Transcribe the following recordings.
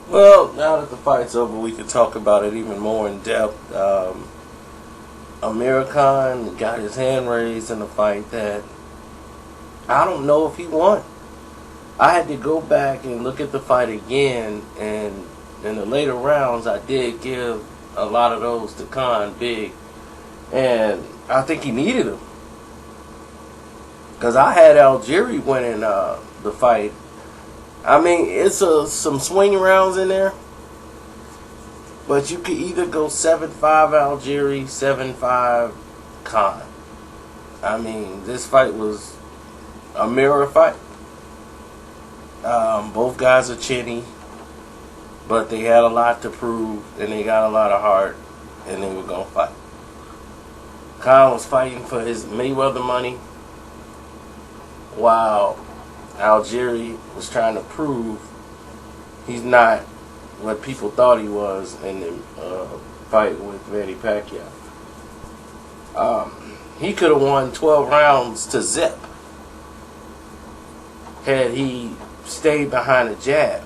Well, now that the fight's over, we can talk about it even more in depth. Amir Khan got his hand raised in a fight that I don't know if he won. I had to go back and look at the fight again, and in the later rounds, I did give a lot of those to Khan big, and I think he needed them because I had Algeri winning the fight. I mean, it's some swing rounds in there, but you could either go 7-5 Algeri, 7-5 Khan. I mean, this fight was a mirror fight. Both guys are chinny, but they had a lot to prove, and they got a lot of heart, and they were going to fight. Khan was fighting for his Mayweather money, while Algeri was trying to prove he's not what people thought he was in the fight with Manny Pacquiao. He could have won 12 rounds to zip had he stayed behind a jab.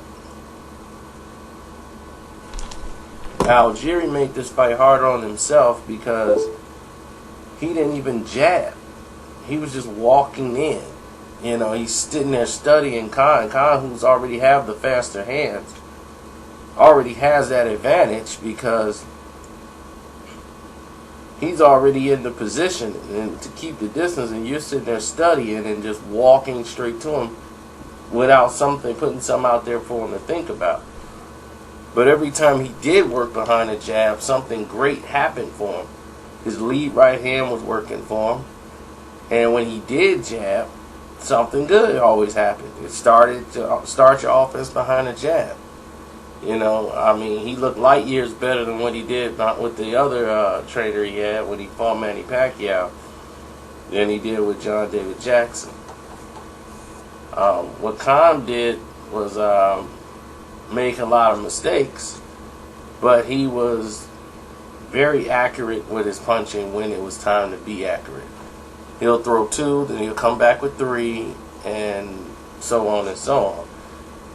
Algeri made this fight hard on himself because he didn't even jab. He was just walking in. You know, he's sitting there studying Khan. Khan, who's already have the faster hands, already has that advantage because he's already in the position and to keep the distance, and you're sitting there studying and just walking straight to him without putting something out there for him to think about. But every time he did work behind a jab, something great happened for him. His lead right hand was working for him, and when he did jab, something good always happened. It started to start your offense behind a jab. You know, I mean, he looked light years better than what he did with the other trainer he had when he fought Manny Pacquiao than he did with John David Jackson. What Khan did was make a lot of mistakes, but he was very accurate with his punching when it was time to be accurate. He'll throw 2, then he'll come back with 3, and so on and so on.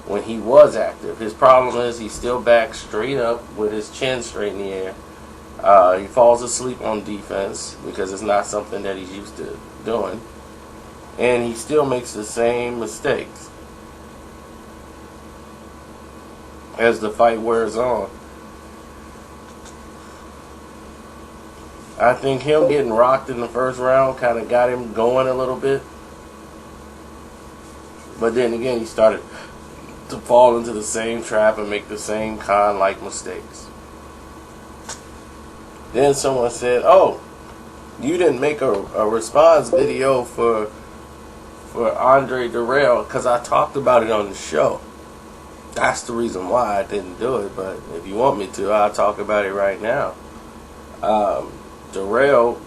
When he was active, his problem is he's still back straight up with his chin straight in the air. He falls asleep on defense because it's not something that he's used to doing. And he still makes the same mistakes as the fight wears on. I think him getting rocked in the first round kind of got him going a little bit. But then again, he started to fall into the same trap and make the same Khan-like mistakes. Then someone said, "Oh, you didn't make a response video for Andre Dirrell," because I talked about it on the show. That's the reason why I didn't do it, but if you want me to, I'll talk about it right now. Dirrell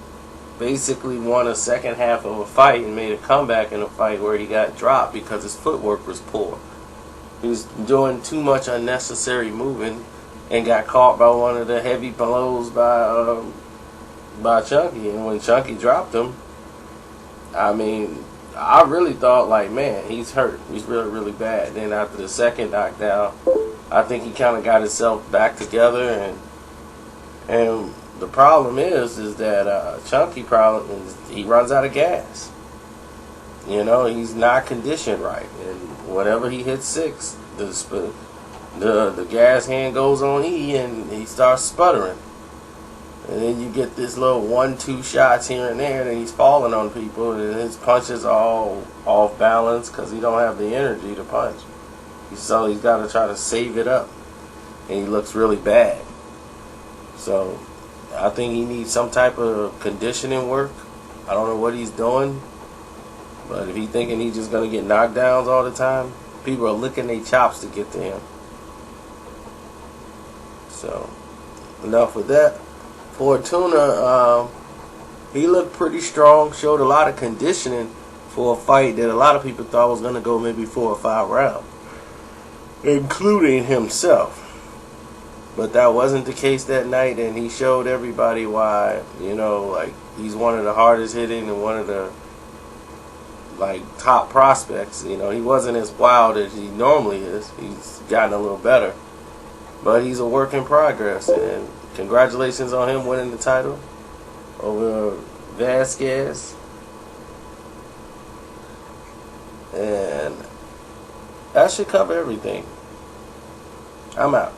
basically won a second half of a fight and made a comeback in a fight where he got dropped because his footwork was poor. He was doing too much unnecessary moving and got caught by one of the heavy blows by Chunky. And when Chunky dropped him, I mean, I really thought, like, man, he's hurt. He's really, really bad. Then after the second knockdown, I think he kind of got himself back together. And the problem is that Chunky problem is he runs out of gas. You know, he's not conditioned right. And whenever he hits 6, the gas hand goes on E and he starts sputtering. And then you get this little 1-2 shots here and there, and he's falling on people, and his punches are all off balance because he don't have the energy to punch. So he's got to try to save it up, and he looks really bad. So I think he needs some type of conditioning work. I don't know what he's doing, but if he's thinking he's just going to get knockdowns all the time, people are licking their chops to get to him. So enough with that. Fortuna, he looked pretty strong, showed a lot of conditioning for a fight that a lot of people thought was going to go maybe 4 or 5 rounds, including himself. But that wasn't the case that night, and he showed everybody why, you know, like, he's one of the hardest hitting and one of the, like, top prospects. You know, he wasn't as wild as he normally is. He's gotten a little better. But he's a work in progress, and congratulations on him winning the title over Vasquez. And that should cover everything. I'm out.